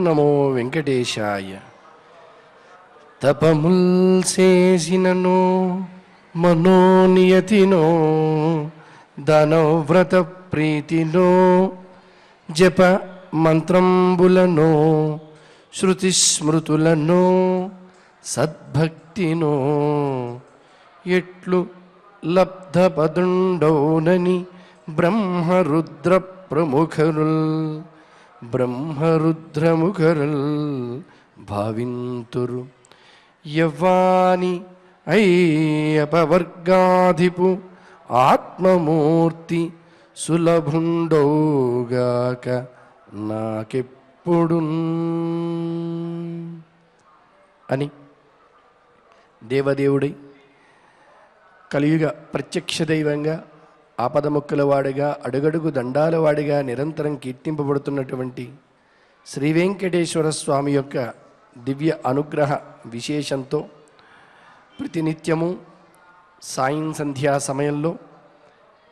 నమో వెంకటేశాయ. తపముల్సేసిననో మనోనియతినో దానవ్రత ప్రీతినో జప మంత్రంబులనో శృతిస్మృతులనో సద్భక్తినో ఎట్లు లబ్ధపదుండౌనని బ్రహ్మరుద్ర బ్రహ్మరుద్రముఖరుల్ భావింతురు. యవ్వాని అయ్యపవర్గాధిపు ఆత్మమూర్తి సులభుండౌగాక నాకెప్పుడు అని దేవదేవుడై కలియుగ ప్రత్యక్ష దైవంగా ఆపదముక్కల వాడిగా అడుగడుగు దండాల వాడిగా నిరంతరం కీర్తింపబడుతున్నటువంటి శ్రీ వెంకటేశ్వర స్వామి యొక్క దివ్య అనుగ్రహ విశేషంతో ప్రతినిత్యము సాయం సంధ్యా సమయంలో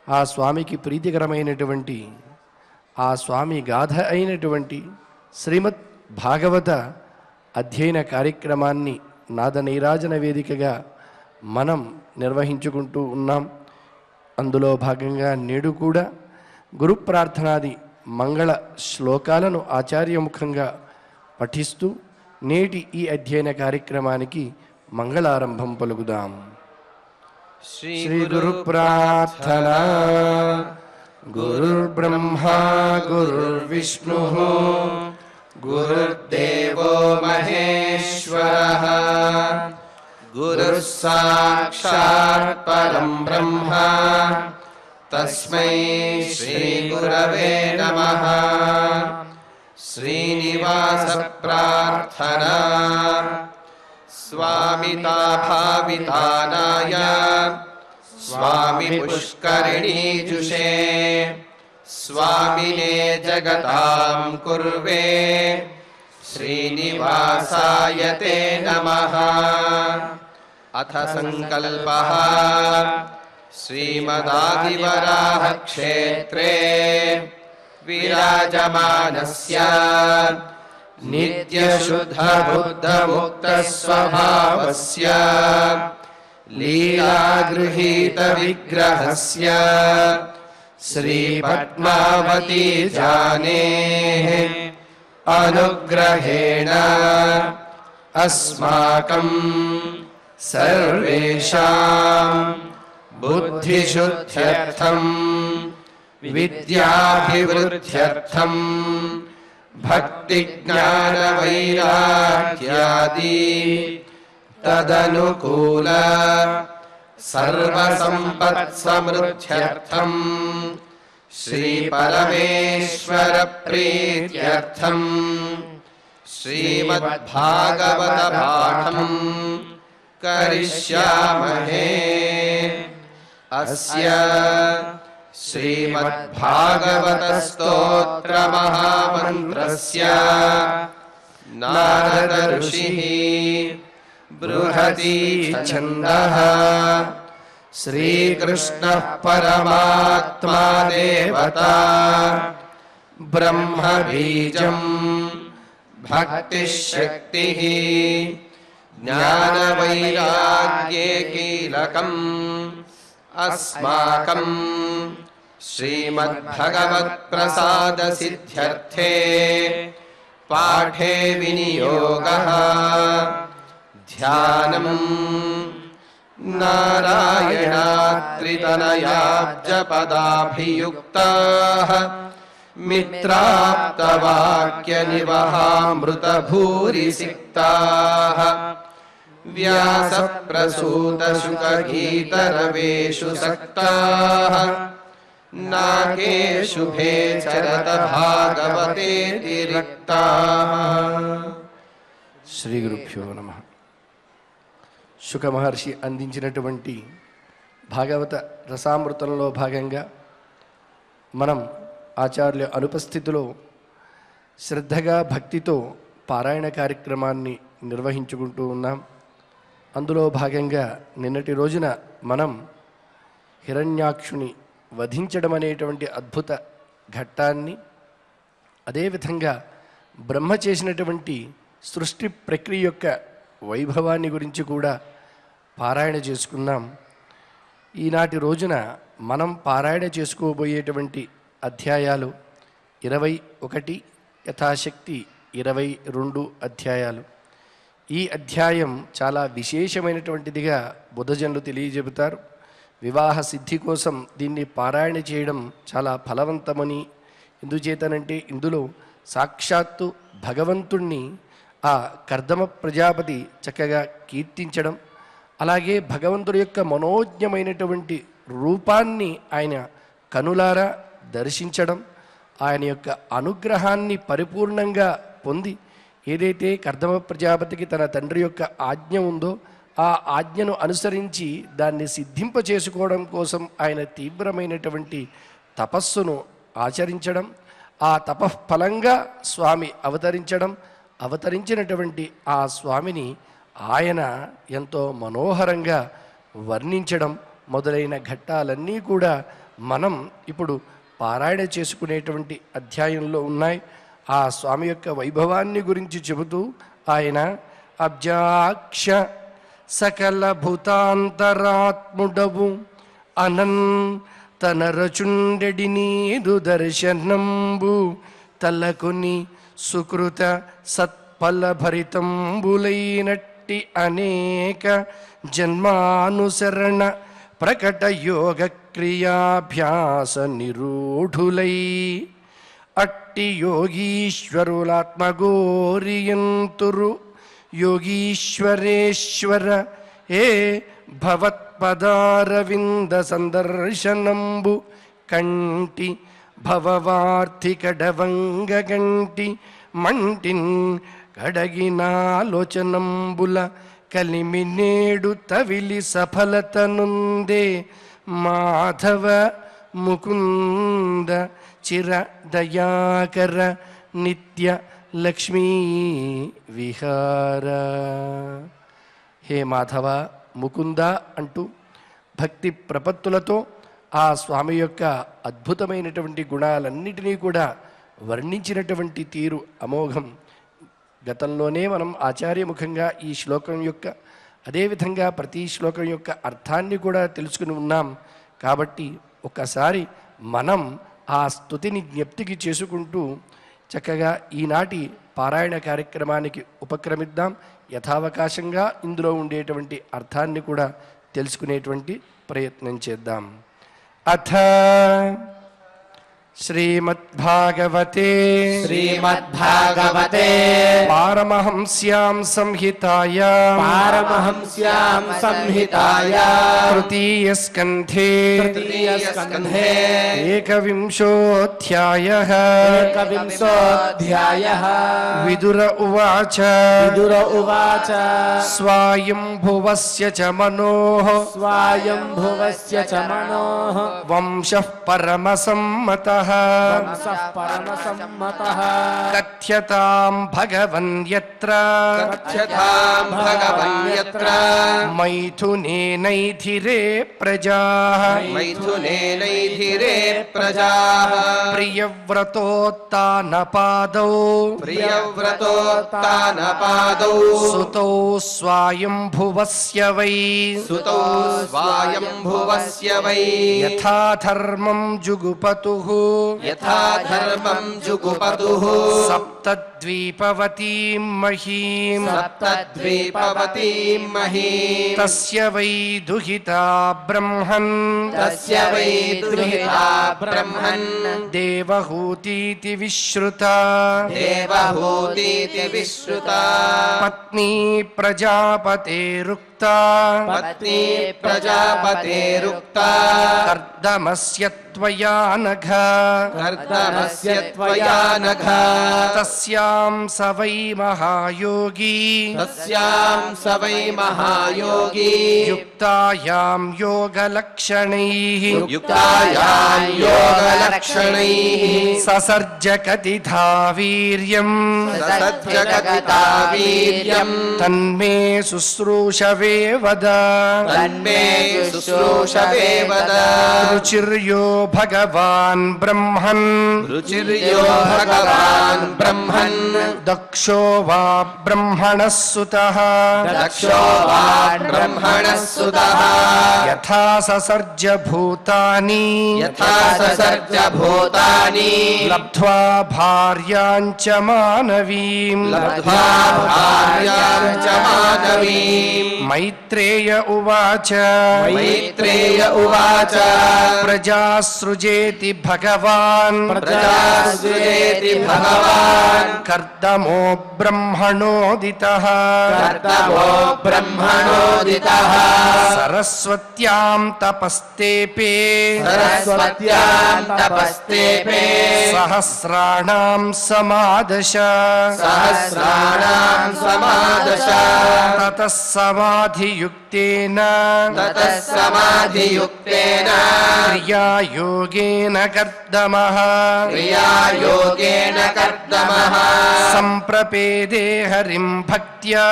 ఆ స్వామికి ప్రీతికరమైనటువంటి ఆ స్వామి గాథ అయినటువంటి శ్రీమద్ భాగవత అధ్యయన కార్యక్రమాన్ని నాద నీరాజన వేదికగా మనం నిర్వహించుకుంటూ ఉన్నాం. అందులో భాగంగా నేడు కూడా గురు ప్రార్థనాది మంగళ శ్లోకాలను ఆచార్యముఖంగా పఠిస్తూ నేటి ఈ అధ్యయన కార్యక్రమానికి మంగళారంభం పలుకుదాం. శ్రీ గురు ప్రార్థనా. గురుర్బ్రహ్మా గురుర్విష్ణుః గురుర్దేవో మహేశ్వరః గురుః సాక్షాత్ పరం బ్రహ్మ తస్మై శ్రీ గురవే నమః. శ్రీనివాస ప్రార్థనా. స్వామితా భావితానాయ స్వామి పుష్కరిణీజుషే స్వామినే జగతాం కుర్వే శ్రీనివాసాయ తే నమః. అథ సంకల్పః శ్రీమదాదివరాహ క్షేత్రే విరాజమానస్య నిత్యశుద్ధ బుద్ధ ముక్త స్వభావస్య లీలాగృహీత విగ్రహస్య శ్రీ పద్మావతీ జానేః అనుగ్రహేణ అస్మాకం సర్వేషాం బుద్ధిశుద్ధ్యర్థం విద్యాభివృద్ధ్యర్థం భక్తి జ్ఞాన వైరాగ్యాది తదనుకూల సర్వసంపత్ సమృద్ధ్యర్థం శ్రీ పరమేశ్వర ప్రీత్యర్థం శ్రీమద్భాగవత పాఠం కరిష్యామహే. అస్య శ్రీమద్భాగవత స్తోత్ర మహామంత్రస్య నారద ఋషిః బృహతి ఛందః శ్రీకృష్ణః పరమాత్మా దేవతా బ్రహ్మ బీజం భక్తిశక్తిః జ్ఞానవైరాగ్యే కీలకం అస్మాకం శ్రీమద్భగవత్ప్రసాద సిద్ధ్యర్థే పాఠే వినియోగః ధ్యానం నారాయణాత్రితనయాబ్జపదాభియుక్తాః మిత్రాప్తవాక్యనివహామృతభూరిసిక్తాః వ్యాసప్రసూతశుకగీతరవేషు సక్తాః నాకేషుభే చరత భాగవతేతి రక్తాః. శ్రీ గురుభ్యో నమః. శుక మహర్షి అందించినటువంటి భాగవత రసామృతంలో భాగంగా మనం ఆచార్యుల అనుపస్థితిలో శ్రద్ధగా భక్తితో పారాయణ కార్యక్రమాన్ని నిర్వహించుకుంటూ ఉన్నాం. అందులో భాగంగా నిన్నటి రోజున మనం హిరణ్యాక్షుని వధించడం అనేటువంటి అద్భుత ఘట్టాన్ని, అదేవిధంగా బ్రహ్మ చేసినటువంటి సృష్టి ప్రక్రియ యొక్క వైభవాన్ని గురించి కూడా పారాయణ చేసుకున్నాం. ఈనాటి రోజున మనం పారాయణ చేసుకోబోయేటువంటి అధ్యాయాలు 21, యథాశక్తి 22 అధ్యాయాలు. ఈ అధ్యాయం చాలా విశేషమైనటువంటిదిగా బుద్ధజనులు తెలియజెబుతారు. వివాహ సిద్ధి కోసం దీన్ని పారాయణ చేయడం చాలా ఫలవంతమని. ఎందుచేతనంటే ఇందులో సాక్షాత్తు భగవంతుణ్ణి ఆ కర్దమ ప్రజాపతి చక్కగా కీర్తించడం, అలాగే భగవంతుడి యొక్క మనోజ్ఞమైనటువంటి రూపాన్ని ఆయన కనులారా దర్శించడం, ఆయన యొక్క అనుగ్రహాన్ని పరిపూర్ణంగా పొంది ఏదైతే కర్దమ ప్రజాపతికి తన తండ్రి యొక్క ఆజ్ఞ ఉందో ఆ ఆజ్ఞను అనుసరించి దాన్ని సిద్ధింప చేసుకోవడం కోసం ఆయన తీవ్రమైనటువంటి తపస్సును ఆచరించడం, ఆ తపఃఫలంగా స్వామి అవతరించినటువంటి ఆ స్వామిని ఆయన ఎంతో మనోహరంగా వర్ణించడం మొదలైన ఘట్టాలన్నీ కూడా మనం ఇప్పుడు పారాయణ చేసుకునేటువంటి అధ్యాయంలో ఉన్నాయి. ఆ స్వామి యొక్క వైభవాన్ని గురించి చెబుతూ ఆయన అబ్జాక్ష సకల భూతాంతరాత్ముడవు అనంతనరచుండెడి నీదు దర్శనంబు తలకుని సుకృత సత్ఫలభరితంబులైనట్టి అనేక జన్మానుసరణ ప్రకట యోగ క్రియాభ్యాస నిరూఢులై అట్టి యోగీశ్వరులాత్మగోరియంతురు యోగీశ్వరేశ్వర ఏ భవత్పదారవింద సందర్శనంబు కంటి భవవార్థికడవంగ గంటి మంటిన్ కడగినాలోచనంబుల కలిమి నేడు తవిలి సఫలతనుందే మాధవ ముకుంద చిర దయాకర నిత్య లక్ష్మీ విహార. హే మాధవ, ముకుంద అంటూ భక్తి ప్రపత్తులతో ఆ స్వామి యొక్క అద్భుతమైనటువంటి గుణాలన్నిటినీ కూడా వర్ణించినటువంటి తీరు అమోఘం. గతంలోనే మనం ఆచార్యముఖంగా ఈ శ్లోకం యొక్క అదేవిధంగా ప్రతి శ్లోకం యొక్క అర్థాన్ని కూడా తెలుసుకుని ఉన్నాం. కాబట్టి ఒక్కసారి మనం ఆ స్తుతిని జ్ఞప్తికి చేసుకుంటూ చక్కగా ఈనాటి పారాయణ కార్యక్రమానికి ఉపక్రమిద్దాం. యథావకాశంగా ఇందులో ఉండేటువంటి అర్థాన్ని కూడా తెలుసుకునేటువంటి ప్రయత్నం చేద్దాం. అథ శ్రీమద్భాగవతే పారమహంస్యాం సంహితాయాం తృతీయ స్కంధే ఏకవింశోऽధ్యాయః విదుర ఉవాచ స్వాయంభువస్య చ మనోః వంశః పరమసమ్మతః కథ్యతాం భగవన్ యత్ర మైథునేనైధిరే ప్రజాః ప్రియవ్రతోత్తానపాదౌ సుతౌ స్వాయంభువస్య వై యథా ధర్మం జుగుపతుః సప్తద్వీపవతీం మహీం తస్య వై దుహితా బ్రహ్మన్ దేవహూతీతి విశ్రుతా పత్నీ ప్రజాపతేరుక్తా కర్దమస్య త్వయా నఘ తస్యాం స వై మహాయోగి యుక్తాయాం యోగలక్షణైః ససర్జ కతిథా వీర్యం తన్మే శుశ్రూషవే వద రుచిర్యో భగవాన్ బ్రహ్మన్ दक्षो वा ब्रह्मणः सुतः यथा ससर्ज भूतानि लब्ध्वा भार्यां च मानवीं मैत्रेय उवाच प्रजासृजेति भगवान् कर्दमो ब्रह्मणोदितः सरस्वत्यां तपस्तेपे सहस्राणां समादश ततः समाधियुक्तेन क्रियायोगेन कर्दमः सम्प्रपेदे हरिं भक्त्या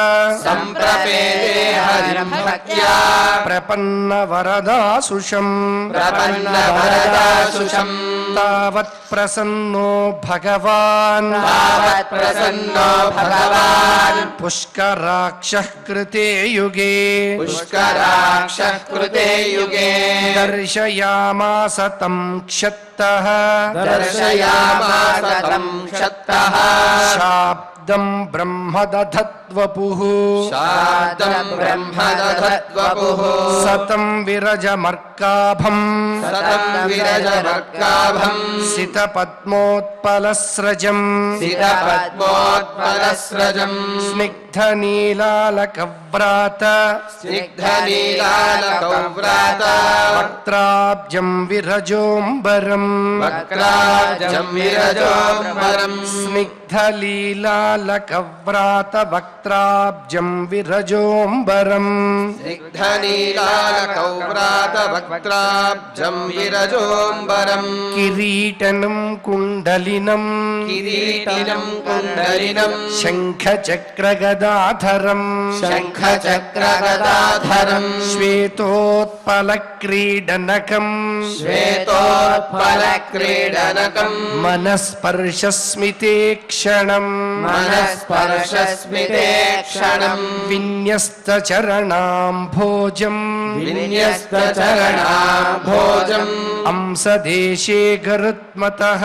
प्रपन्नवरदासुषम् तावत् प्रसन्नो भगवान् पुष्कराक्षः कृते युगे दर्शयामास तं क्षत्तः शाब्दं ब्रह्म दधत्वपुः सतं विरजमर्काभम् सितपद्मोत्पलस्रजम् स्निग्धनीलालकव्रात वक्त्राब्जं विरजोऽम्बरम् स्निग्धलीलालकव्रात वक्त्राब्जं विरजोऽम्बरम् किरीटनं कुण्डलिनं शङ्खचक्रगदाधरम् श्वेतोत्पलक्रीडनकम् मनस्पर्शस्मिते क्षणम् विन्यस्तचरणाम्भोजम् अंसदेशे गरुत्मतः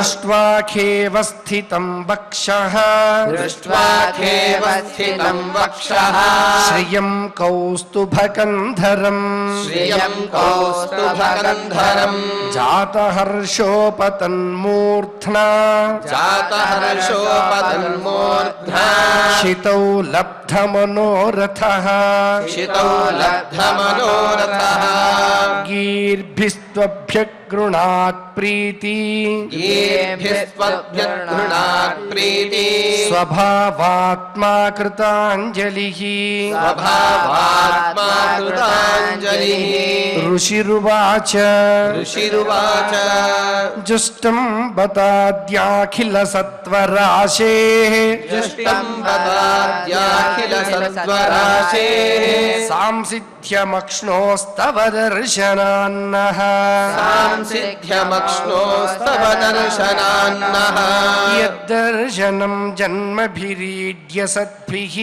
दृष्ट्वा खेव स्थितं वक्षः श्रियं कौस्तुभकन्धरम् जातहर्षोपतन्मूर्ध्ना शितौ लब्धमनोरथः गीर्भिस्त्वभ्यः गृणात् प्रीति स्वभावात्मा कृताञ्जलिः ऋषिरुवाच जुष्टं बताद्याखिल सत्वराशेः सांसिध्यमक्ष्णोस्तव दर्शनान्नः यद्दर्शनं जन्मभिरीड्य सद्भिः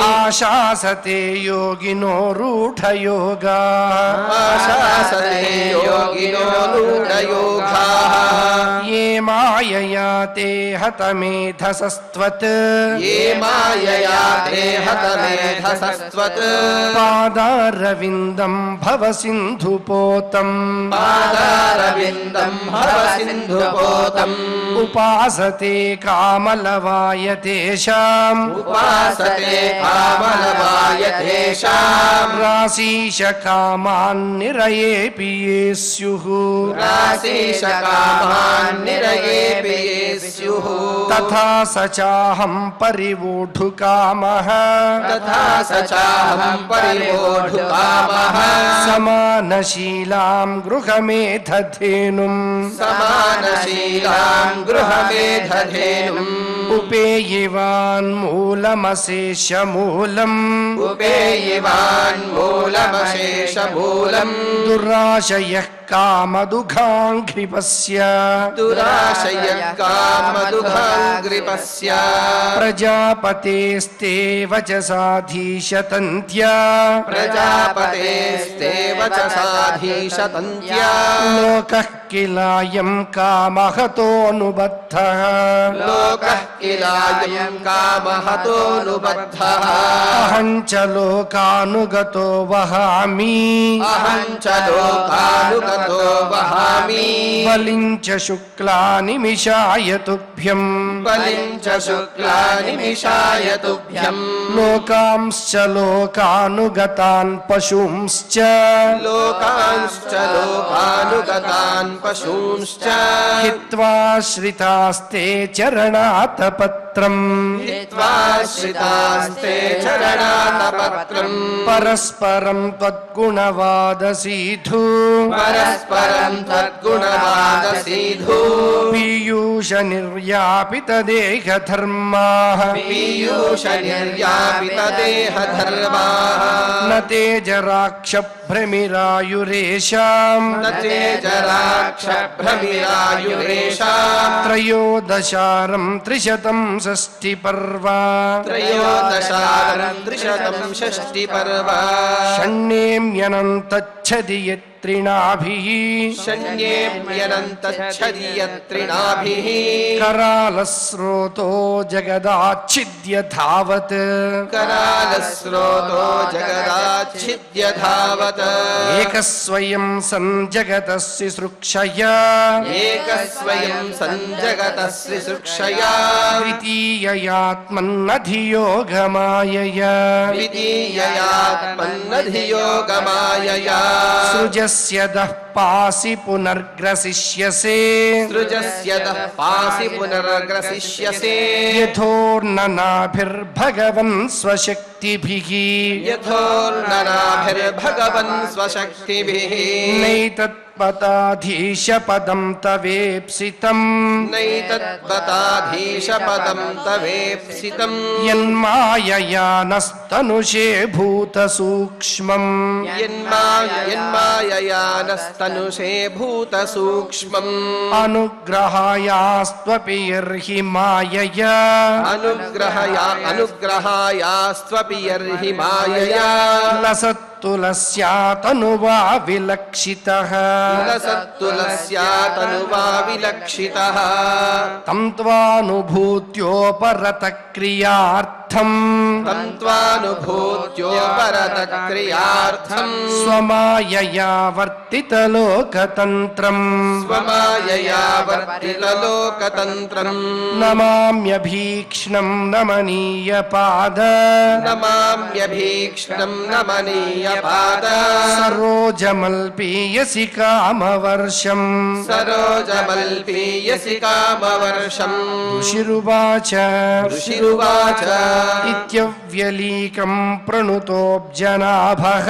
आशासते योगिनो रूढयोगाः ये मायया ते हतमेधसस्त्वत् पादारविन्दं भव सिन्धुपोतम् उपासते कामलवाय तेषाम् राशीश कामान्निरयेऽपि ये स्युः तथा स चाहं परिवोढुकामः समानशीलां गृहमेधधेनुम् शीलां गृहमेधधेनुम् उपेयिवान्मूलमशेषमूलम् उपेयिवान्मूलमशेषमूलम् दुराशयः कामदुघाङ्घ्रिपस्य दुराशयकामदुघाङ्घ्रिपस्य प्रजापतेस्ते वचसाधीशतन्त्या प्रजापतेस्ते वचसाधीशतन्त्या लोकः किलायं कामहतोऽनुबद्धः लोकः किलायं कामहतोऽनुबद्धः अहं च लोकानुगतो वहामि अहं च लोकानुगतो वहामि बलिं च शुक्लानिमिषाय तुभ्यम् बलिं च शुक्लानिमिषाय तुभ्यम् लोकांश्च लोकानुगतान् पशूंश्च लोकांश्च लोकानुगतान् पशूंश्च हित्वा श्रितास्ते चरणातपत्रम् हित्वा श्रितास्ते चरणातपत्रम् परस्परं त्वद्गुणवादसीधु परस्परं तद्गुणवादसीधु पीयूषनिर्यापितदेहधर्माः पीयूषनिर्यापितदेहधर्माः न ते जराक्षभ्रमिरायुरेषाम् न ते जराक्षभ्रमिरायुरेषाम् त्रयोदशारं त्रिशतं षष्टिपर्वा त्रयोदशारं त्रिशतं षष्टिपर्व षण्णेम्यनन्तच्छदि यत्रिणाभिः शन्येऽप्यनन्तच्छदि यत्रिणाभिः करालस्रोतो जगदाच्छिद्य धावत् करालस्रोतो जगदाच्छिद्य धावत् एकस्वयं सञ्जगतस्य सृक्षया एकस्वयं सञ्जगतः सृक्षया द्वितीययात्मन्नधियोगमायया द्वितीययात्मन्नधियोगमायया सृजस्य दः पासि पुनर्ग्रसिष्यसे सृजस्यतः पासि पुनर्ग्रसिष्यसे यथोर्ननाभिर्भगवन् स्वशक्तिभिः यथोर्ननाभिर्भगवन् स्वशक्तिभिः नैतत्पदाधीशपदं तवेप्सितम् नैतत्पदाधीशपदं तवेप्सितम् यन्मायया नस्तनुषे भूतसूक्ष्मम् यन्मायया नस्तनुषे भूतसूक्ष्मम् अनुग्रहायास्त्वपि यर्हि मायया अनुग्रहायास्त्वपि यर्हि मायया लसत्तुलस्यातनुवा विलक्षितः लसत्तुलस्यातनुवा विलक्षितः तं त्वानुभूत्योपरतक्रियार्थम् तं त्वानुभूत्योपरतक्रियार्थम् स्वमायया वर्तितलोकतन्त्रम् स्वमायया वर्तितलोकतन्त्रम् नमाम्यभीक्ष्णं नमनीयपाद नमाम्यभीक्ष्णं नमनीयपाद सरोजमल्पीयसि कामवर्षम् सरोजमल्पीयसि कामवर्षम् ऋषिरुवाच ऋषिरुवाच इत्यव्यलीकं प्रणुतोऽब्जनाभः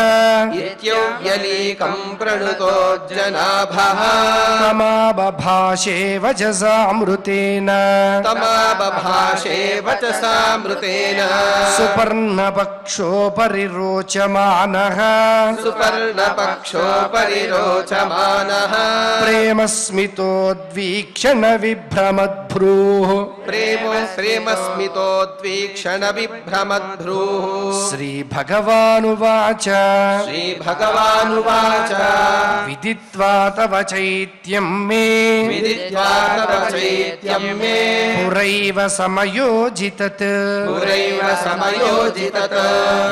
इत्यव्यलीकं प्रणुतो जनाभः तमाबभाषे वचसामृतेन तमाबभाषे वचसामृतेन सुपर्णपक्षो परिरोचमानः सुपर्णपक्षो परिरोचमानः प्रेमस्मितोद्वीक्षण विभ्रमद्भ्रूः प्रेमस्मितोद्वीक्षण विभ्रमद्भ्रूः श्रीभगवानुवाच श्रीभगवानुवाच विदित्वा तव चैत्यं मे विदित्वा तव चैत्यं मे पुरैव समयोजितत् पुरैव समयोजितत्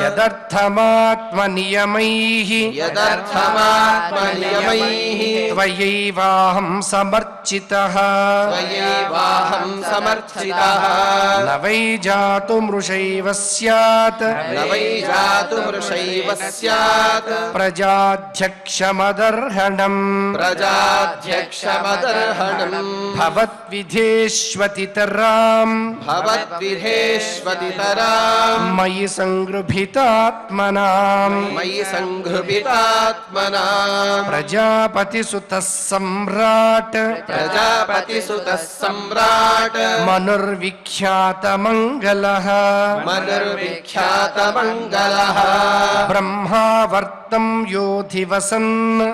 यदर्थमात्मनियमैः यदर्थमात्मनियमैः त्वयैवाहं समर्चितः त्वयैवाहं समर्चितः न वै जातुमृषा मृषैव स्यात् न वै जातु मृषैव स्यात् प्रजाध्यक्षमदर्हणम् प्रजाध्यक्षमदर्हणम् भवद्विधेष्वतितराम् भवद्विधेष्वतितराम् मयि संगृभीतात्मनाम् मयि संगृभीतात्मनाम् प्रजापतिसुतः सम्राट् प्रजापतिसुतः सम्राट् मनुर्विख्यातमङ्गलः मनुर्विख्यातमङ्गलः ब्रह्मावर्तं योधिवसन्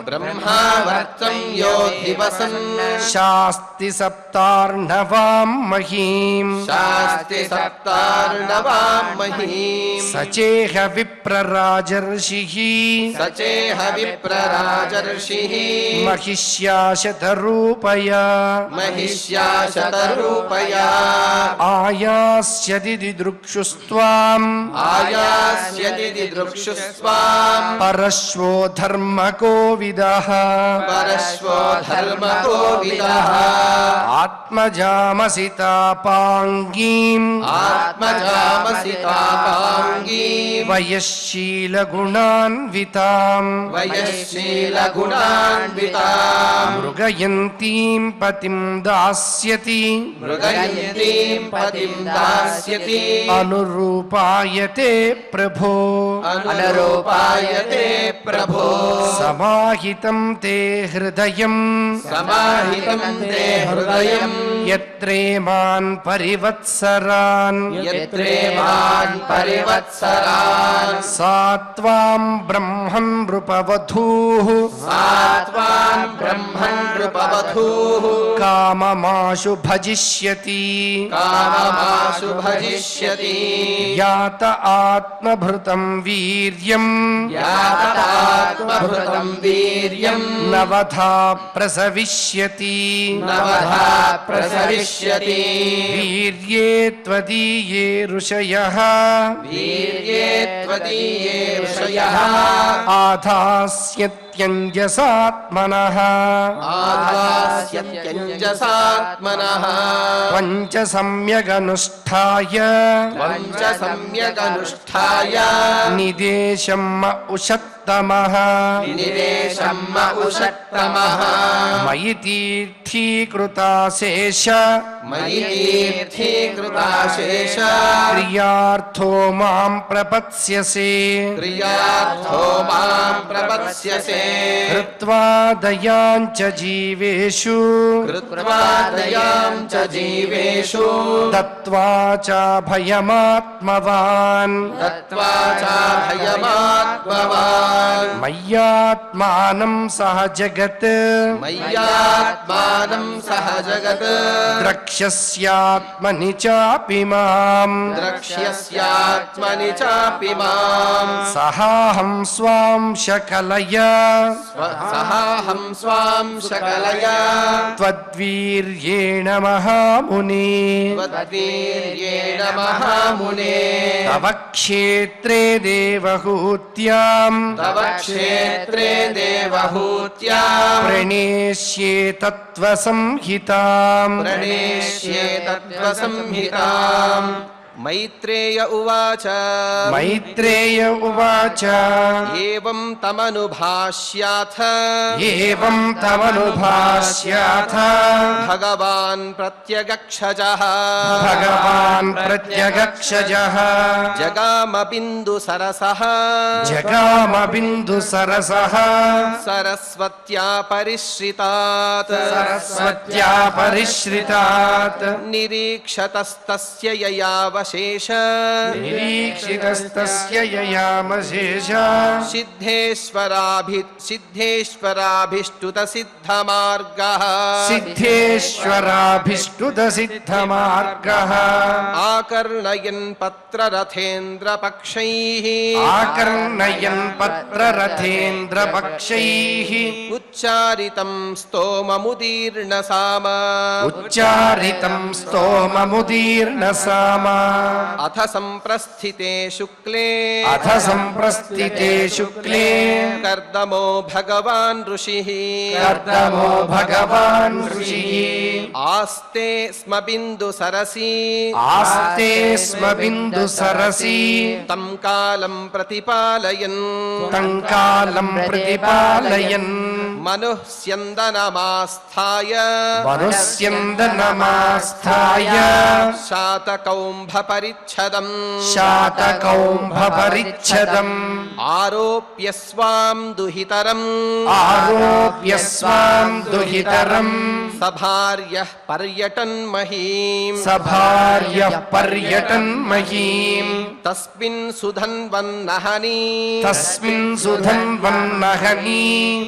ब्रह्मावर्तं योधिवसन् शास्ति सप्तार्णवां महीम् शास्ति सप्तार्णवां महीम् सचेह विप्रराजर्षिः सचेह विप्रराजर्षिः महिष्याशतरूपया महिष्या शतरूपया आयास्यति दिदृक्षुस्त्वाम् आयास्यति दिदृक्षुस्त्वाम् परश्वो धर्मकोविदः परश्वो धर्मकोविदः आत्मजामसि तापाङ्गीम् आत्मजामसि तापाङ्गीम् वयःशीलगुणान्विताम् वयःशीलगुणान्विताम् मृगयन्तीम् पतिम् दास्यति मृगयन्तीम् पतिम् दास्यति अनुरूपायते प्रभो अनुरूपायते प्रभो समाहितं ते हृदयम् समाहितं ते हृदयम् यत्रेमान् परिवत्सरान् यत्रेमान् परिवत्सरान् सा त्वां ब्रह्मन् नृपवधूः सात्वान् ब्रह्मन् नृपवधूः काममाशु भजिष्यति काममाशु भजिष्यति यात आत्मभृतं वीर्यम् यातात्मभृतं वीर्यम् नवधा प्रसविष्यति नवधा प्रसविष्यति वीर्ये त्वदीये ऋषयः वीर्ये त्वदीये ऋषयः आधास्यत्यञ्जसात्मनः आधास्यत्यञ्जसात्मनः पञ्च सम्यगनुष्ठाय पञ्च सम्यगनुष्ठाय निदेशम् उषत्तमः निवेशम् उषत्तमः मयि तीर्थीकृता शेष मयि तीर्थीकृताशेष क्रियार्थो मां प्रपत्स्यसे क्रियार्थो मां प्रपत्स्यसे कृत्वा दयां च जीवेषु कृत्वा दयां च जीवेषु दत्त्वा च भयमात्मवान् दत्त्वा च भयमात्मवान् मय्यात्मानं सह जगत् मय्यात्मानं सह जगत् द्रक्ष्यस्यात्मनि चापि माम् द्रक्ष्यस्यात्मनि चापि माम् सहाहं स्वां शकलया सहाहं स्वां शकलया त्वद्वीर्येण महामुने त्वद्वीर्येण महामुने तव क्षेत्रे देवहूत्याम् तव क्षेत्रे देवहूत्याम् प्रणेष्ये तत्त्वसंहिताम् प्रणेष्ये तत्त्वसंहिताम् मैत्रेय उवाच मैत्रेय उवाच एवं तमनुभाष्याथ एवं तमनुभाष्याथ भगवान् प्रत्यगक्षजः भगवान् प्रत्यगक्षजः जगामबिन्दुसरसः जगामबिन्दुसरसः सरस्वत्या परिश्रितात् सरस्वत्या परिश्रितात् निरीक्षतस्तस्य ययावशेष निरीक्षितस्तस्य ययामशेष सिद्धेश्वराभिष्टुतसिद्धमार्गः सिद्धेश्वराभिष्टुतसिद्धमार्गः आकर्णयन् पत्ररथेन्द्रपक्षैः आकर्णयन् पत्ररथेन्द्रपक्षैः उच्चारितं स्तोममुदीर्णसाम उच्चारितं स्तोममुदीर्णसाम अथ सम्प्रस्थिते शुक्ले अथ सम्प्रस्थिते शुक्ले कर्दमो भगवान् ऋषिः कर्दमो भगवान् ऋषिः आस्ते स्म बिन्दुसरसि आस्ते स्म बिन्दुसरसि तं कालं प्रतिपालयन् तं कालं प्रतिपालयन् मनुष्यन्दनमास्थाय मनुष्यन्दनमास्थाय शातकौम्भपरिच्छदम् शातकौम्भपरिच्छदम् आरोप्य स्वां दुहितरम् आरोप्य स्वां दुहितरम् सभार्यः पर्यटन्महीम् सभार्यः पर्यटन्महीम् तस्मिन् सुधन्वन्नहनि तस्मिन् सुधन्वन्नहनि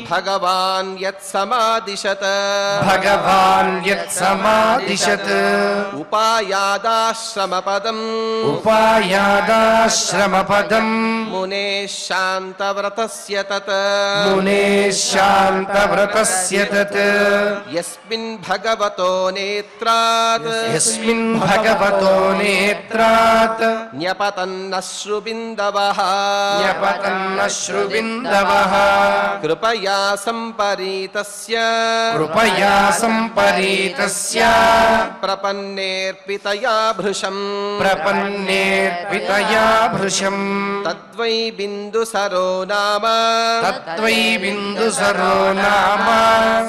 भगवान् यत्समादिशत भगवान् यत्समादिशत् उपायादाश्रमपदम् उपायादाश्रमपदम् मुनेः शान्तव्रतस्य तत् मुनेः शान्तव्रतस्य तत् यस्मिन् भगवतो नेत्रात् यस्मिन् भगवतो नेत्रात् न्यपतन्नश्रुबिन्दवः न्यपतन्नश्रुबिन्दवः कृपया सम्परीतस्य कृपया सम्परीतस्य प्रपन्नेऽर्पितया भृशम् प्रपन्नेऽर्पितया भृशम् तद्वै बिन्दुसरो नाम तत्त्वै बिन्दुसरो नाम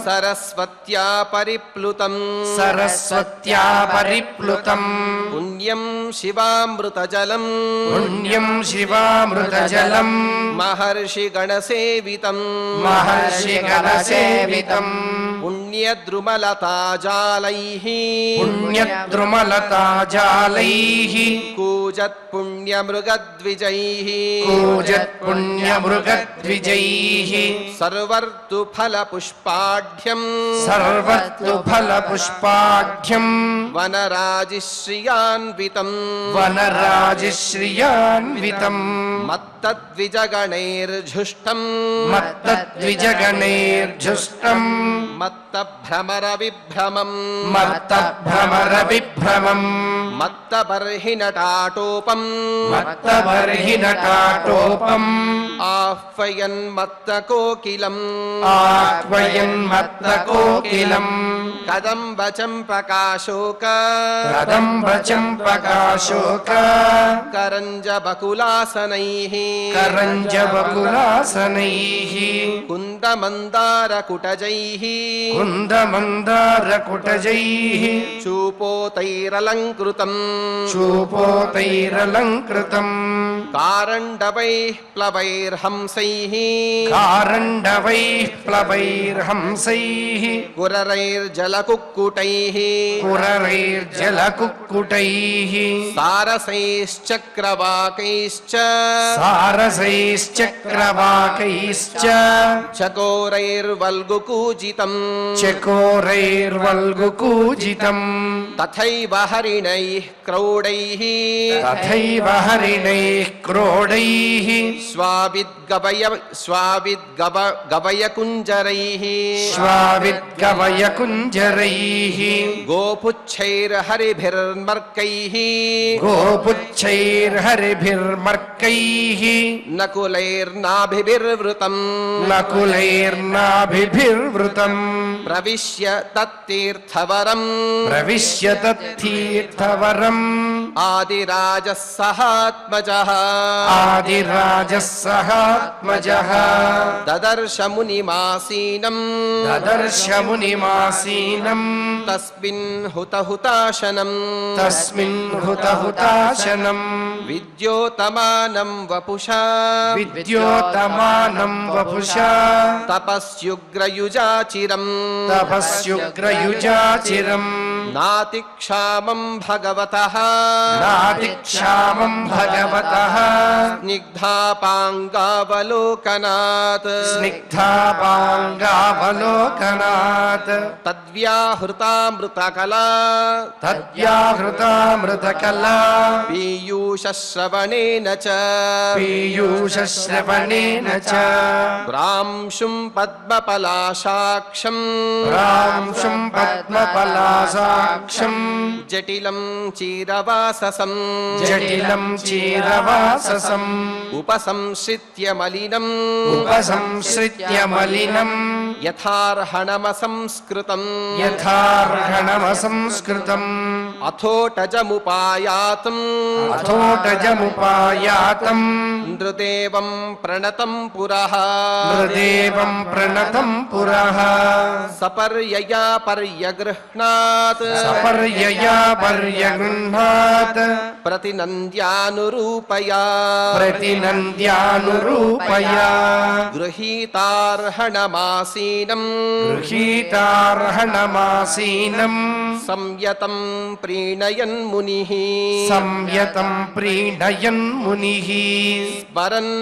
सरस्वत्या परिप्लुतम् सरस्वत्या परिप्लुतम् पुण्यं शिवामृतजलम् पुण्यं शिवामृतजलम् महर्षिगणसेवितम् महर्षिगणसेवितम् पुण्यद्रुमलताजालैः पुण्यद्रुमलताजालैः कूजत्पुण्यमृगद्विजैः कूजत्पुण्यमृगद्विजैः सर्वर्तुफलपुष्पाढ्यम् सर्वत्र फलपुष्पाढ्यम् वनराजिश्रियान्वितम् वनराजश्रियान्वितम् मत्तद्विजगणैर्झुष्टम् मत्तद्विजगणैर्जुष्टम् मत्तभ्रमरविभ्रमम् मत्तभ्रमरविभ्रमम् मत्तबर्हिनटाटोपम् मत्तबर्हिनटाटोपम् आह्वयन्मत्तकोकिलम् आह्वयन्मत्तकोकिलम् कदम्बचम्पकाशोक कदम्बचम्पकाशोक करञ्जबकुलासनैः करञ्जबकुलासनैः कुन्दमन्दारकुटजैः कुन्दमन्दारकुटजैः चूपोतैरलङ्कृतम् चूपोतैरलङ्कृतम् कारण्डवैः प्लवैर्हंसैः कारण्डवैः प्लवैर्हंसैः कुररैर्जलकुक्कुटैः कुररैर्जलकुक्कुटैः सारसैश्चक्रवाकैश्च सारसैश्चक्रवाकैश्च चकोरैर्वल्गुकूजितम् चकोरैर्वल्गुकूजितम् तथैव हरिणैः क्रौडैः तथैव हरिणैः क्रोडैः स्वाविद्गवयकुञ्जरैः श्वाविद्गवयकुञ्जरैः गोपुच्छैर्हरिभिर्मर्कैः गोपुच्छैर्हरिभिर्मर्कैः नकुलैर्नाभिभिर्वृतम् नकुलैर्नाभिभिर्वृतम् प्रविश्य तत्तीर्थवरम् प्रविश्य तत्तीर्थवरम् आदिराजः सहात्मजः आदिराजः सहात्मजः ददर्श मुनिमासीनम् ददर्श मुनिमासीनम् तस्मिन् हुतहुताशनम् तस्मिन् हुतहुताशनम् विद्योतमानं वपुषा विद्योतमानं वपुषा तपस्युग्रयुजाचिरम् तपस्युग्रयुजाचिरम् नातिक्षामं भगवतः नातिक्षामं भगवतः स्निग्धापाङ्गावलोकनात् स्निग्धापाङ्गावलोकनात् तद्व्याहृता మృతకలా తద్వ్యాహృతామృతకలా పీయూషశ్రవణేన చ పీయూషశ్రవణేన చ భ్రాంశుం పద్మపలాశాక్షం రాంశుం పద్మపలాసాక్షం జటిలం చీరవాససం జటిలం చీరవాససం ఉపసంశ్రిత్య మలినం ఉపసంశ్రిత్య మలినం యథార్హణమసంస్కృతం యథార్హణమసంస్కృతం అథోటజముపాయాతం అథోటజముపాయాతం నృదేవం ప్రణతం పురః నృదేవం ప్రణతం పురః సపర్యయా పర్యగృహ్ణాత్ సపర్యయా పర్యగృహ్ణాత్ ప్రతినంద్యానురూపయా ప్రతినంద్యానురూపయా గృహీతార్హణమాసీనం గృహీతార్హణమాసీనం సంయతం ప్రీణయన్ మునిః సంయతం ప్రీణయన్ మునిః స్మరన్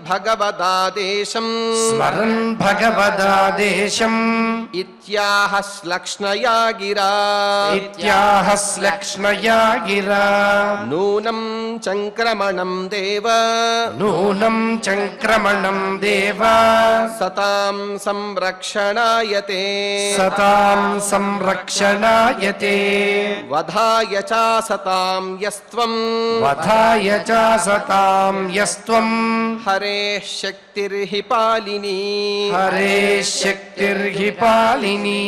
భగవదాదేశం స్మరన్ భగవదాదేశం ఇత్యాహ శ్లక్ష్ణయా గిరా ఇత్యాహ శ్లక్ష్ణయా గిరా నూనం చంక్రమణం దేవ నూనం చంక్రమణం దేవ సతాం సంరక్షణాయతే సతాం సంరక్షణాయతే వధాయ చ సతాం యస్త్వం వధాయ చ సతాం యస్త్వం హరేః శక్తిర్హి పాలిని హరే శక్తిర్హి పాలిని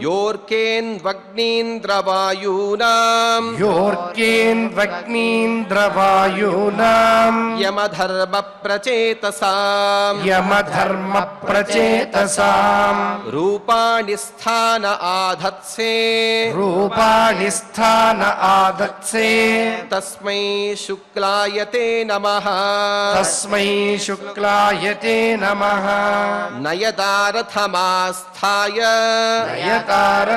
యోర్కేన్వగ్నీంద్రవాయూనాం యోర్కేన్వగ్నీంద్రవాయూనాం యమధర్మ ప్రచేతసాం యమధర్మ ప్రచేతసాం రూపాణి స్థాన ఆధత్సే రూపాణి స్థాన ఆదత్సే తస్మై శుక్లాయతే నమః తస్మై శుక్లాయతే నమః నయదారథమాస్థాయ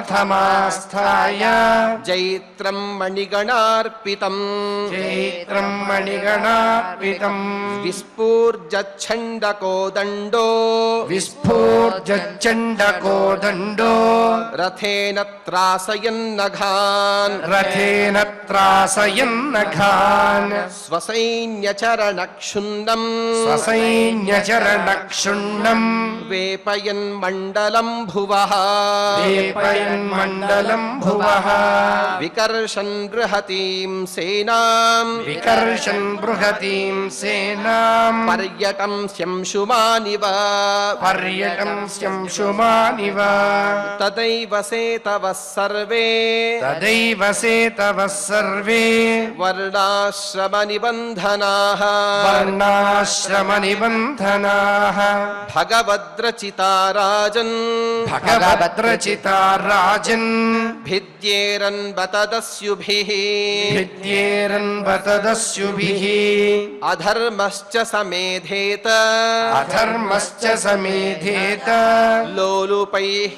నయతారథమాస్థాయ జైత్రం మణిగణార్పితం చైత్రం మణిగణార్పితం విస్ఫూర్జచ్ఛండకోదండో విస్ఫూర్జచ్చండకోదండో రథేన త్రాసయన్నఘాన్ రథేన త్రాసయన్నఘాన్ స్వసైన్యచరణక్షుండం స్వసైన్యచరణక్షుణ్ణం వేపయన్ మండలం భువః దీపయన్మండలం భువః వికర్షన్ బృహతీం సేనాం వికర్షన్ బృహతీం సేనాం పర్యటం శంశుమానివ పర్యటం శంశుమానివ తదైవ సేతవః సర్వే తదైవ సేతవః సర్వే వర్ణాశ్రమనిబంధనాః వర్ణాశ్రమనిబంధనాః భగవద్రచితా రాజన్ భగవద్రచితా రాజన్ భిద్యేరన్ బతదస్యుభిః భిద్యేరన్ బతదస్యుభిః అధర్మశ్చ సమేధేత అధర్మశ్చ సమేధేత లోలుపైః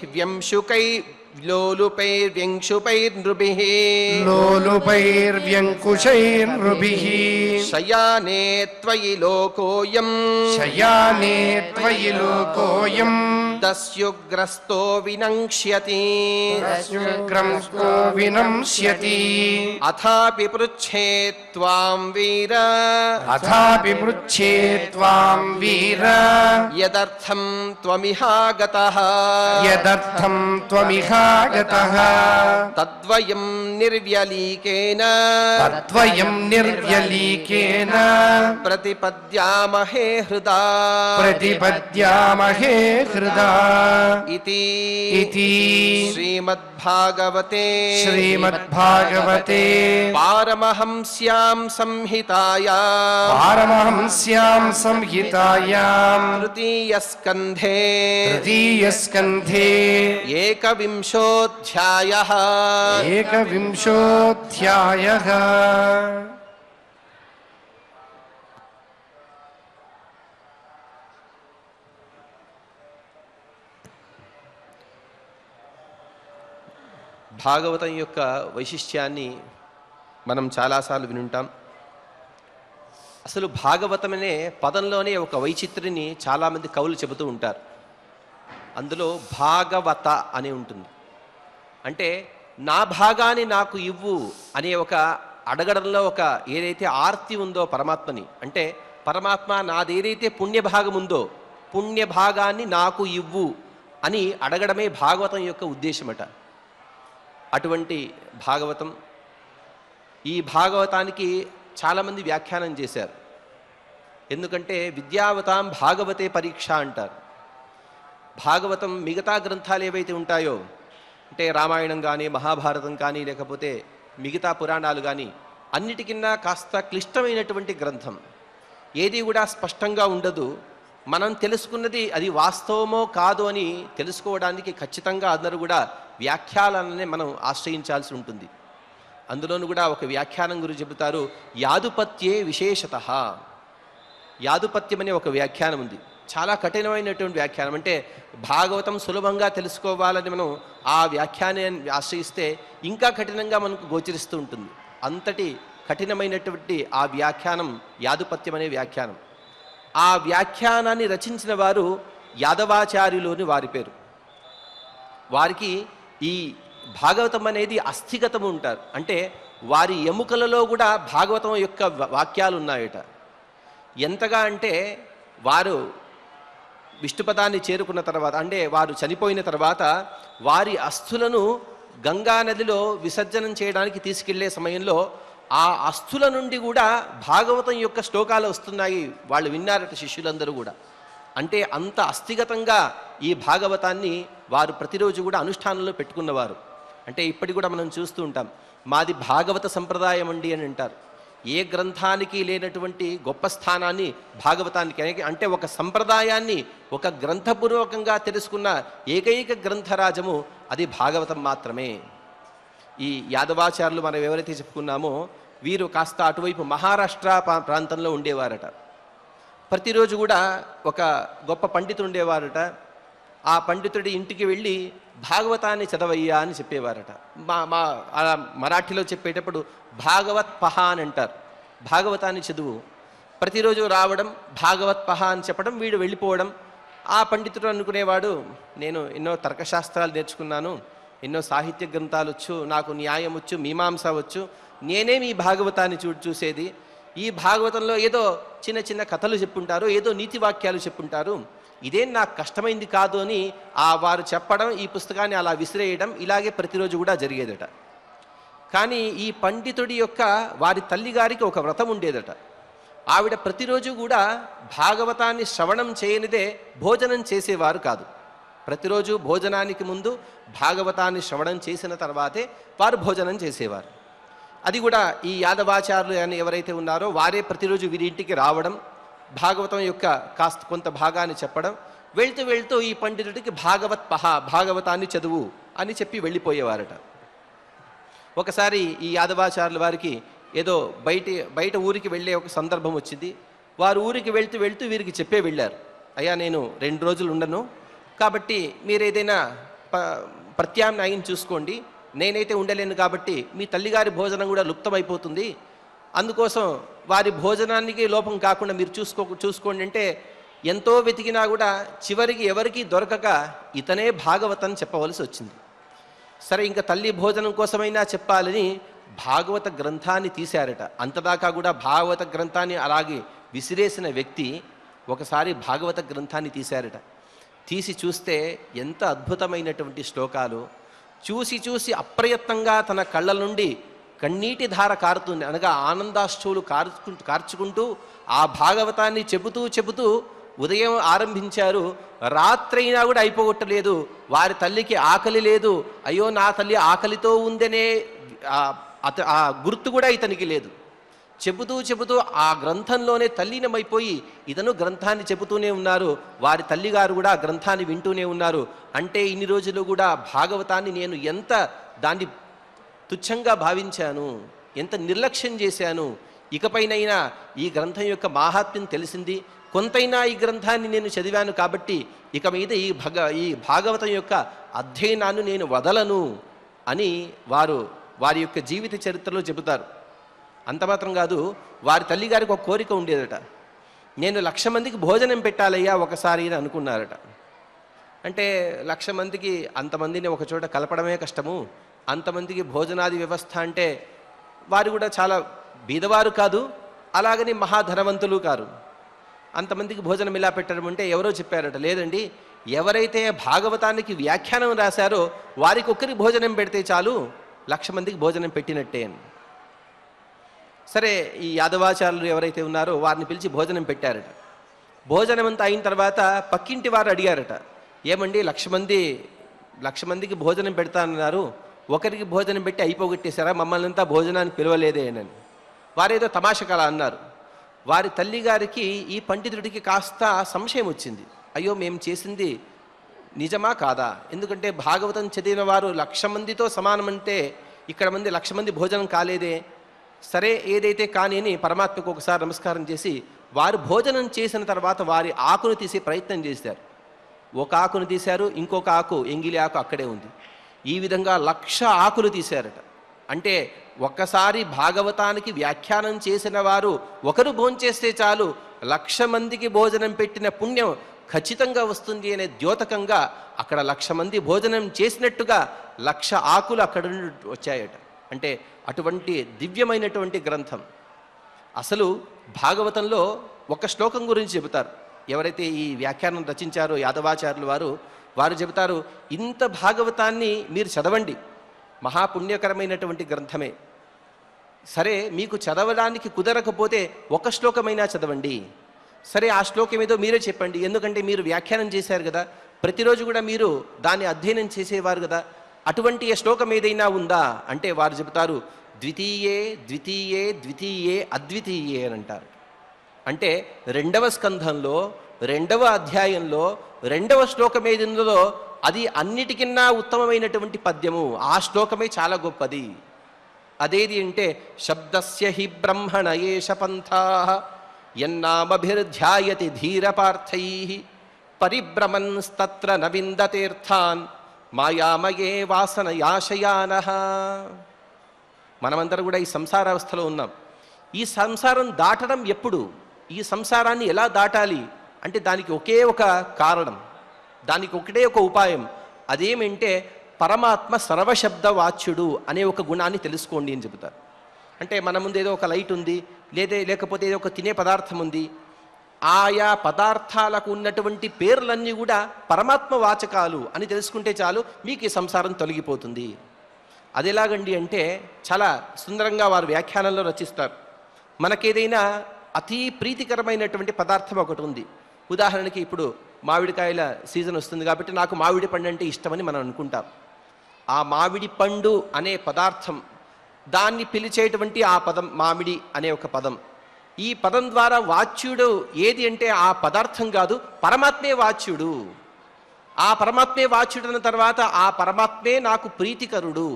వ్యంశుపైర్నృభిః లోలుపైర్వ్యంకుశైర్నృభిः శయానే త్వయి లోకోయం శయానే త్వయి లోకోయం దస్యుగ్రస్తో వినంక్ష్యతి శుక్రం కో వినంశ్యతి అథాపి పృచ్ఛేత్ త్వాం వీర అథాపి పృచ్ఛే త్వాం వీర యదర్థం త్వమిహాగతః యదర్థం త్వమిహాగతః తద్వయం నిర్వ్యలీకేన తద్వయం నిర్వ్యలీకేన ప్రతిపద్యామహే హృదా ప్రతిపద్యామహే హృదా ఇతి ఇతి శ్రీమద్భాగవతే శ్రీమద్భాగవతే పారమహంస్యాం సంహితాయాం పారమహంస్యాం సంహితాయాం తృతీయస్కంధే తృతీయస్కంధే ఏకవింశోऽధ్యాయః ఏకవింశోऽధ్యాయః భాగవతం యొక్క వైశిష్ట్యాన్ని మనం చాలాసార్లు వినుంటాం. అసలు భాగవతం అనే పదంలోనే ఒక వైచిత్రిని చాలామంది కవులు చెబుతూ ఉంటారు. అందులో భాగవత అని ఉంటుంది. అంటే నా భాగాన్ని నాకు ఇవ్వు అనే ఒక అడగడంలో ఒక ఏదైతే ఆర్తి ఉందో పరమాత్మని, అంటే పరమాత్మ నాదేదైతే పుణ్యభాగం ఉందో పుణ్యభాగాన్ని నాకు ఇవ్వు అని అడగడమే భాగవతం యొక్క ఉద్దేశమట. అటువంటి భాగవతం, ఈ భాగవతానికి చాలామంది వ్యాఖ్యానం చేశారు. ఎందుకంటే విద్యావతాం భాగవతే పరీక్ష అంటారు. భాగవతం మిగతా గ్రంథాలు ఏవైతే ఉంటాయో, అంటే రామాయణం కానీ మహాభారతం కానీ లేకపోతే మిగతా పురాణాలు కానీ అన్నిటికన్నా కాస్త క్లిష్టమైనటువంటి గ్రంథం. ఏది కూడా స్పష్టంగా ఉండదు. మనం తెలుసుకున్నది అది వాస్తవమో కాదో అని తెలుసుకోవడానికి ఖచ్చితంగా అందరూ కూడా వ్యాఖ్యానాలనే మనం ఆశ్రయించాల్సి ఉంటుంది. అందులోనూ కూడా ఒక వ్యాఖ్యానం గురించి చెబుతారు, యాదుపత్యే విశేషతః. యాదుపత్యం అనే ఒక వ్యాఖ్యానం ఉంది, చాలా కఠినమైనటువంటి వ్యాఖ్యానం. అంటే భాగవతం సులభంగా తెలుసుకోవాలని మనం ఆ వ్యాఖ్యానాన్ని ఆశ్రయిస్తే ఇంకా కఠినంగా మనకు గోచరిస్తూ ఉంటుంది. అంతటి కఠినమైనటువంటి ఆ వ్యాఖ్యానం యాదుపత్యం అనే వ్యాఖ్యానం. ఆ వ్యాఖ్యానాన్ని రచించిన వారు యాదవాచార్యులు అని వారి పేరు. వారికి ఈ భాగవతం అనేది అస్థిగతం ఉంటారు. అంటే వారి ఎముకలలో కూడా భాగవతం యొక్క వాక్యాలు ఉన్నాయట. ఎంతగా అంటే వారు విష్ణుపదాన్ని చేరుకున్న తర్వాత, అంటే వారు చనిపోయిన తర్వాత వారి అస్థులను గంగా నదిలో విసర్జనం చేయడానికి తీసుకెళ్లే సమయంలో ఆ అస్థుల నుండి కూడా భాగవతం యొక్క శ్లోకాలు వస్తున్నాయి. వాళ్ళు విన్నారట శిష్యులందరూ కూడా. అంటే అంత అస్థిగతంగా ఈ భాగవతాన్ని వారు ప్రతిరోజు కూడా అనుష్ఠానంలో పెట్టుకున్నవారు. అంటే ఇప్పటికి కూడా మనం చూస్తూ ఉంటాం, మాది భాగవత సంప్రదాయం అండి అని అంటారు. ఏ గ్రంథానికి లేనటువంటి గొప్ప స్థానాన్ని భాగవతానికి, అంటే ఒక సంప్రదాయాన్ని ఒక గ్రంథపూర్వకంగా తెలుసుకున్న ఏకైక గ్రంథరాజము అది భాగవతం మాత్రమే. ఈ యాదవాచార్యులు మనం ఎవరైతే చెప్పుకున్నామో వీరు కాస్త అటువైపు మహారాష్ట్ర ప్రాంతంలో ఉండేవారట. ప్రతిరోజు కూడా ఒక గొప్ప పండితుడు ఉండేవారట. ఆ పండితుడి ఇంటికి వెళ్ళి భాగవతాన్ని చదవయ్యా అని చెప్పేవారట. మా మరాఠీలో చెప్పేటప్పుడు భాగవత్ పహ అని అంటారు. భాగవతాన్ని చదువు. ప్రతిరోజు రావడం, భాగవత్ పహ అని చెప్పడం, వీడు వెళ్ళిపోవడం. ఆ పండితుడు అనుకునేవాడు, నేను ఎన్నో తర్కశాస్త్రాలు నేర్చుకున్నాను, ఎన్నో సాహిత్య గ్రంథాలు వచ్చు, నాకు న్యాయం వచ్చు, మీమాంస వచ్చు, నేనేమి ఈ భాగవతాన్ని చూసేది, ఈ భాగవతంలో ఏదో చిన్న చిన్న కథలు చెప్పుంటారు, ఏదో నీతి వాక్యాలు చెప్పుంటారు, ఇదేం నాకు కష్టమైంది కాదు అని వారు చెప్పడం, ఈ పుస్తకాన్ని అలా విసిరేయడం, ఇలాగే ప్రతిరోజు కూడా జరిగేదట. కానీ ఈ పండితుడి యొక్క వారి తల్లిగారికి ఒక వ్రతం ఉండేదట. ఆవిడ ప్రతిరోజు కూడా భాగవతాన్ని శ్రవణం చేయనిదే భోజనం చేసేవారు కాదు. ప్రతిరోజు భోజనానికి ముందు భాగవతాన్ని శ్రవణం చేసిన తర్వాతే వారు భోజనం చేసేవారు. అది కూడా ఈ యాదవాచార్యులు అని ఎవరైతే ఉన్నారో వారే ప్రతిరోజు వీరింటికి రావడం, భాగవతం యొక్క కాస్త కొంత భాగాన్ని చెప్పడం, వెళ్తూ వెళ్తూ ఈ పండితుడికి భాగవత్ పహ, భాగవతాన్ని చదువు అని చెప్పి వెళ్ళిపోయేవారట. ఒకసారి ఈ యాదవాచార్యుల వారికి ఏదో బయట ఊరికి వెళ్ళే ఒక సందర్భం వచ్చింది. వారు ఊరికి వెళ్తూ వెళ్తూ వీరికి చెప్పే వెళ్ళారు, అయ్యా నేను 2 రోజులు ఉండను, కాబట్టి మీరు ఏదైనా ప్రత్యామ్నాయం చూసుకోండి, నేనైతే ఉండలేను కాబట్టి మీ తల్లిగారి భోజనం కూడా లుప్తమైపోతుంది, అందుకోసం వారి భోజనానికి లోపం కాకుండా మీరు చూసుకోండి అంటే ఎంతో వెతికినా కూడా చివరికి ఎవరికీ దొరకక ఇతనే భాగవతం చెప్పవలసి వచ్చింది. సరే, ఇంకా తల్లి భోజనం కోసమైనా చెప్పాలని భాగవత గ్రంథాన్ని తీశారట. అంతదాకా కూడా భాగవత గ్రంథాన్ని అలాగే విసిరేసిన వ్యక్తి ఒకసారి భాగవత గ్రంథాన్ని తీశారట. తీసి చూస్తే ఎంత అద్భుతమైనటువంటి శ్లోకాలు. చూసి అప్రయత్నంగా తన కళ్ళ నుండి కన్నీటి ధార కారుతుంది, అనగా ఆనందాశ్రువులు కార్చుకుంటూ ఆ భాగవతాన్ని చెబుతూ ఉదయం ఆరంభించారు, రాత్రైనా కూడా అయిపోగొట్టలేదు. వారి తల్లికి ఆకలి లేదు, అయ్యో నా తల్లి ఆకలితో ఉందనే ఆ గుర్తు కూడా ఇతనికి లేదు. చెబుతూ ఆ గ్రంథంలోనే తల్లీనమైపోయి ఇతను గ్రంథాన్ని చెబుతూనే ఉన్నారు, వారి తల్లిగారు కూడా ఆ గ్రంథాన్ని వింటూనే ఉన్నారు. అంటే ఇన్ని రోజులు కూడా భాగవతాన్ని నేను ఎంత దాన్ని తుచ్చంగా భావించాను, ఎంత నిర్లక్ష్యం చేశాను, ఇకపైనైనా ఈ గ్రంథం యొక్క మాహాత్మ్యం తెలిసింది, కొంతైనా ఈ గ్రంథాన్ని నేను చదివాను కాబట్టి ఇక మీద ఈ భాగవతం యొక్క అధ్యయనాన్ని నేను వదలను అని వారి యొక్క జీవిత చరిత్రలో చెబుతారు. అంత మాత్రం కాదు, వారి తల్లిగారికి ఒక కోరిక ఉండేదట, నేను 1,00,000 మందికి భోజనం పెట్టాలయ్యా ఒకసారి అని అనుకున్నారట. అంటే 1,00,000 మందికి అంతమందిని ఒక చోట కలపడమే కష్టము, అంతమందికి భోజనాది వ్యవస్థ అంటే వారు కూడా చాలా బీదవారు కాదు, అలాగని మహాధనవంతులు కారు. అంతమందికి భోజనం ఇలా పెట్టడం అంటే ఎవరో చెప్పారట, లేదండి ఎవరైతే భాగవతానికి వ్యాఖ్యానం రాశారో వారికి ఒక్కరి భోజనం పెడితే చాలు 1,00,000 మందికి భోజనం పెట్టినట్టే అని. సరే, ఈ యాదవాచార్యులు ఎవరైతే ఉన్నారో వారిని పిలిచి భోజనం పెట్టారట. భోజనం అంతా అయిన తర్వాత పక్కింటి వారు అడిగారట, ఏమండి 1,00,000 మందికి భోజనం పెడతానన్నారు, ఒకరికి భోజనం పెట్టి అయిపోగొట్టేశారా, మమ్మల్ని అంతా భోజనానికి పిలవలేదే అని. వారేదో తమాషకలా అన్నారు. వారి తల్లిగారికి ఈ పండితుడికి కాస్త సంశయం వచ్చింది. అయ్యో, మేము చేసింది నిజమా కాదా, ఎందుకంటే భాగవతం చదివిన వారు 1,00,000 మందితో సమానమంటే ఇక్కడ మంది 1,00,000 మంది భోజనం కాలేదే. సరే, ఏదైతే కానీ అని పరమాత్మకు ఒకసారి నమస్కారం చేసి వారు భోజనం చేసిన తర్వాత వారి ఆకును తీసే ప్రయత్నం చేశారు. ఒక ఆకును తీశారు, ఇంకొక ఆకు ఎంగిలి ఆకు అక్కడే ఉంది. ఈ విధంగా 1,00,000 ఆకులు తీశారట. అంటే ఒక్కసారి భాగవతానికి వ్యాఖ్యానం చేసిన వారు ఒకరు భోంచేస్తే చాలు 1,00,000 మందికి భోజనం పెట్టిన పుణ్యం ఖచ్చితంగా వస్తుంది అనే ద్యోతకంగా అక్కడ 1,00,000 మంది భోజనం చేసినట్టుగా 1,00,000 ఆకులు అక్కడ నుండి వచ్చాయట. అంటే అటువంటి దివ్యమైనటువంటి గ్రంథం. అసలు భాగవతంలో ఒక శ్లోకం గురించి చెబుతారు. ఎవరైతే ఈ వ్యాఖ్యానం రచించారో యాదవాచార్యులు వారు చెబుతారు, ఇంత భాగవతాన్ని మీరు చదవండి, మహాపుణ్యకరమైనటువంటి గ్రంథమే. సరే, మీకు చదవడానికి కుదరకపోతే ఒక శ్లోకమైనా చదవండి. సరే, ఆ శ్లోకం ఏదో మీరే చెప్పండి, ఎందుకంటే మీరు వ్యాఖ్యానం చేశారు కదా, ప్రతిరోజు కూడా మీరు దాన్ని అధ్యయనం చేసేవారు కదా, అటువంటి శ్లోకం ఏదైనా ఉందా అంటే వారు చెబుతారు, ద్వితీయే ద్వితీయే ద్వితీయే అద్వితీయే అని అంటారు. అంటే 2వ స్కంధంలో 2వ అధ్యాయంలో 2వ శ్లోకం ఏది ఉందో అది అన్నిటికన్నా ఉత్తమమైనటువంటి పద్యము. ఆ శ్లోకమే చాలా గొప్పది. అదేది అంటే, శబ్దస్య హి బ్రహ్మణ ఏష పంథాః యన్నామభిర్ధ్యాయతి ధీరపార్థైః పరిభ్రమన్స్తత్ర న విందతీర్థాన్ మాయామయే వాసనయాశయానః. మనమందరం కూడా ఈ సంసారావస్థలో ఉన్నాం. ఈ సంసారం దాటడం ఎప్పుడు, ఈ సంసారాన్ని ఎలా దాటాలి అంటే దానికి ఒకే ఒక కారణం, దానికి ఒకటే ఒక ఉపాయం. అదేమంటే పరమాత్మ సర్వశబ్ద వాచ్యుడు అనే ఒక గుణాన్ని తెలుసుకోండి అని చెబుతారు. అంటే మన ముందు ఏదో ఒక లైట్ ఉంది, లేకపోతే ఏదో ఒక తినే పదార్థం ఉంది, ఆయా పదార్థాలకు ఉన్నటువంటి పేర్లన్నీ కూడా పరమాత్మ వాచకాలు అని తెలుసుకుంటే చాలు, మీకు ఈ సంసారం తొలగిపోతుంది. అది ఎలాగండి అంటే చాలా సుందరంగా వారు వ్యాఖ్యానంలో రచిస్తారు. మనకేదైనా అతి ప్రీతికరమైనటువంటి పదార్థం ఒకటి ఉంది. ఉదాహరణకి ఇప్పుడు మామిడికాయల సీజన్ వస్తుంది కాబట్టి నాకు మామిడి పండు అంటే ఇష్టమని మనం అనుకుంటాం. ఆ మామిడి పండు అనే పదార్థం, దాన్ని పిలిచేటువంటి ఆ పదం మామిడి అనే ఒక పదం. ఈ పదం ద్వారా వాచ్యుడు ఏది అంటే ఆ పదార్థం కాదు, పరమాత్మే వాచ్యుడు. ఆ పరమాత్మే వాచ్యుడు అన్న తర్వాత ఆ పరమాత్మే నాకు ప్రీతికరుడు,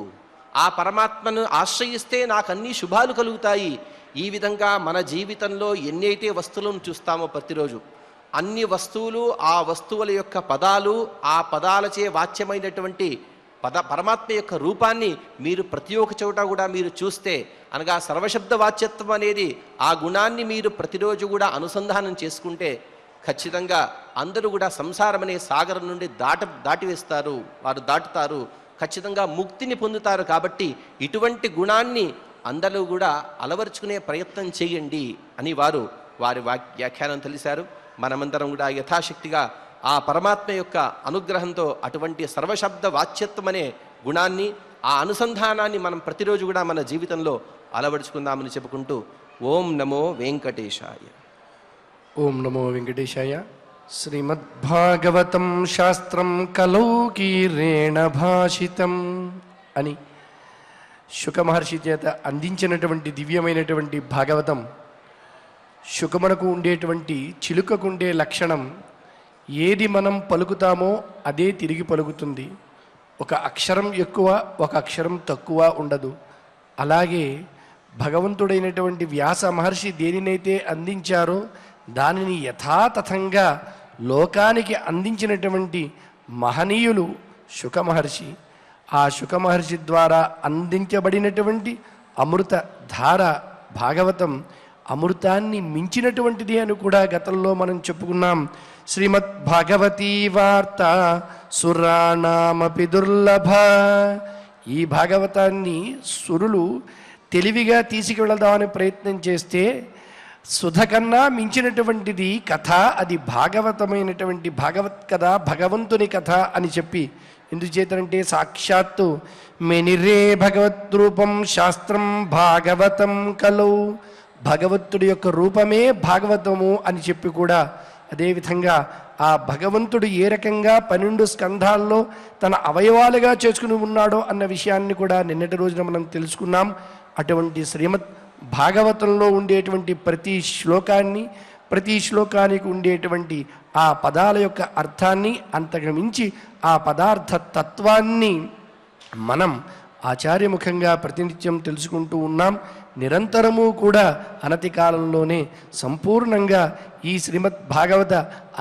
ఆ పరమాత్మను ఆశ్రయిస్తే నాకు అన్ని శుభాలు కలుగుతాయి. ఈ విధంగా మన జీవితంలో ఎన్నైతే వస్తువులను చూస్తామో ప్రతిరోజు, అన్ని వస్తువులు, ఆ వస్తువుల యొక్క పదాలు, ఆ పదాలచే వాచ్యమైనటువంటి పరమాత్మ యొక్క రూపాన్ని మీరు ప్రతి ఒక్క చోట కూడా మీరు చూస్తే, అనగా సర్వశబ్ద వాచ్యత్వం అనేది ఆ గుణాన్ని మీరు ప్రతిరోజు కూడా అనుసంధానం చేసుకుంటే ఖచ్చితంగా అందరూ కూడా సంసారం అనే సాగరం నుండి దాటివేస్తారు, వారు దాటుతారు, ఖచ్చితంగా ముక్తిని పొందుతారు. కాబట్టి ఇటువంటి గుణాన్ని అందరూ కూడా అలవర్చుకునే ప్రయత్నం చేయండి అని వారి వ్యాఖ్యానం తెలిసారు. మనమందరం కూడా యథాశక్తిగా ఆ పరమాత్మ యొక్క అనుగ్రహంతో అటువంటి సర్వశబ్ద వాచ్యత్వం అనే గుణాన్ని, ఆ అనుసంధానాన్ని మనం ప్రతిరోజు కూడా మన జీవితంలో అలవడుచుకుందామని చెప్పుకుంటూ ఓం నమో వెంకటేశాయ. ఓం నమో వెంకటేశాయ. శ్రీమద్భాగవతం శాస్త్రం కలౌకీరేణ భాషితం అని శుక మహర్షి చేత అందించినటువంటి దివ్యమైనటువంటి భాగవతం. శుకమునకు ఉండేటువంటి చిలుకకుండే లక్షణం, ఏది మనం పలుకుతామో అదే తిరిగి పలుకుతుంది. ఒక అక్షరం ఎక్కువ, ఒక అక్షరం తక్కువ ఉండదు. అలాగే భగవంతుడైనటువంటి వ్యాస మహర్షి దేనినైతే అందించారో దానిని యథాతథంగా లోకానికి అందించినటువంటి మహనీయులు శుక మహర్షి. ఆ శుక మహర్షి ద్వారా అందించబడినటువంటి అమృత ధార భాగవతం అమృతాన్ని మించినటువంటిది అని కూడా గతంలో మనం చెప్పుకున్నాం. శ్రీమద్భాగవతీ వార్త సురాణామపి దుర్లభ. ఈ భాగవతాన్ని సురులు తెలివిగా తీసుకువెళదామని ప్రయత్నం చేస్తే సుధ కన్నా మించినటువంటిది కథ, అది భాగవతమైనటువంటి భగవత్ కథ, భగవంతుని కథ అని చెప్పి, ఎందుచేతనంటే సాక్షాత్తు మెనిరే భగవద్రూపం శాస్త్రం భాగవతం కలౌ, భగవంతుడి యొక్క రూపమే భాగవతము అని చెప్పి కూడా అదేవిధంగా ఆ భగవంతుడు ఏ రకంగా 12 స్కంధాల్లో తన అవయవాలుగా చేసుకుని ఉన్నాడో అన్న విషయాన్ని కూడా నిన్నటి రోజున మనం తెలుసుకున్నాం. అటువంటి శ్రీమద్ భాగవతంలో ఉండేటువంటి ప్రతి శ్లోకాన్ని, ప్రతి శ్లోకానికి ఉండేటువంటి ఆ పదాల యొక్క అర్థాన్ని, అంతకు మించి ఆ పదార్థ తత్వాన్ని మనం ఆచార్యముఖంగా ప్రతినిత్యం తెలుసుకుంటూ ఉన్నాం. నిరంతరము కూడా అనతి కాలంలోనే సంపూర్ణంగా ఈ శ్రీమద్ భాగవత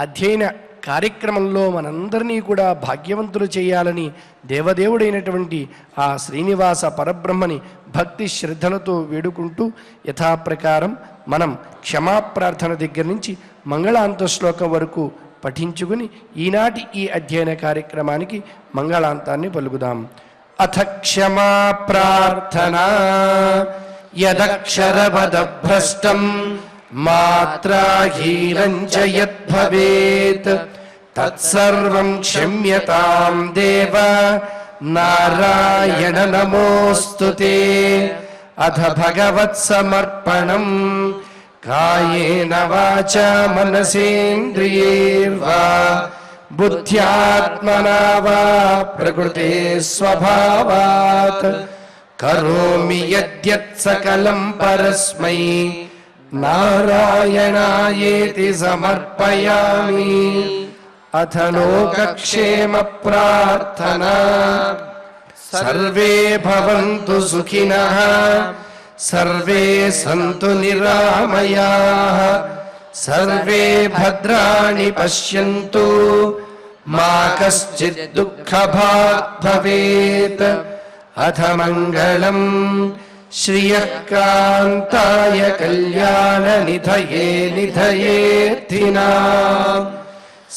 అధ్యయన కార్యక్రమంలో మనందరినీ కూడా భాగ్యవంతులు చేయాలని దేవదేవుడైనటువంటి ఆ శ్రీనివాస పరబ్రహ్మని భక్తి శ్రద్ధలతో వేడుకుంటూ యథాప్రకారం మనం క్షమాప్రార్థన దగ్గర నుంచి మంగళాంత శ్లోకం వరకు పఠించుకుని ఈనాటి ఈ అధ్యయన కార్యక్రమానికి మంగళాంతాన్ని పలుకుదాం. అథ క్షమా ప్రార్థనా యదక్షరపదభ్రష్టం మాత్రాహీనం చ యద్భవేత్ తత్సర్వం క్షమ్యతాం దేవ నారాయణ నమోస్తుతే. అథ భగవత్సమర్పణం కాయేన వాచా మనసేంద్రియైర్వా బుద్ధ్యాత్మనా వా ప్రకృతే స్వభావాత్ కరోమి యద్యత్ సకలం పరస్మై నారాయణాయేతి సమర్పయామి. అథ లోకక్షేమ ప్రార్థనా సర్వే భవంతు సుఖినః సర్వే సంతు నిరామయాః సర్వే భద్రాణి పశ్యంతు మా కశ్చిత్ దుఃఖభాగ్ భవేత్. అథ మంగళం శ్రియః కాంతాయ కళ్యాణ నిధయే నిధయేర్థినాం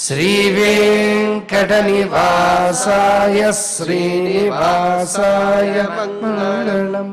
శ్రీవేంకట నివాసాయ శ్రీనివాసాయ మంగళం.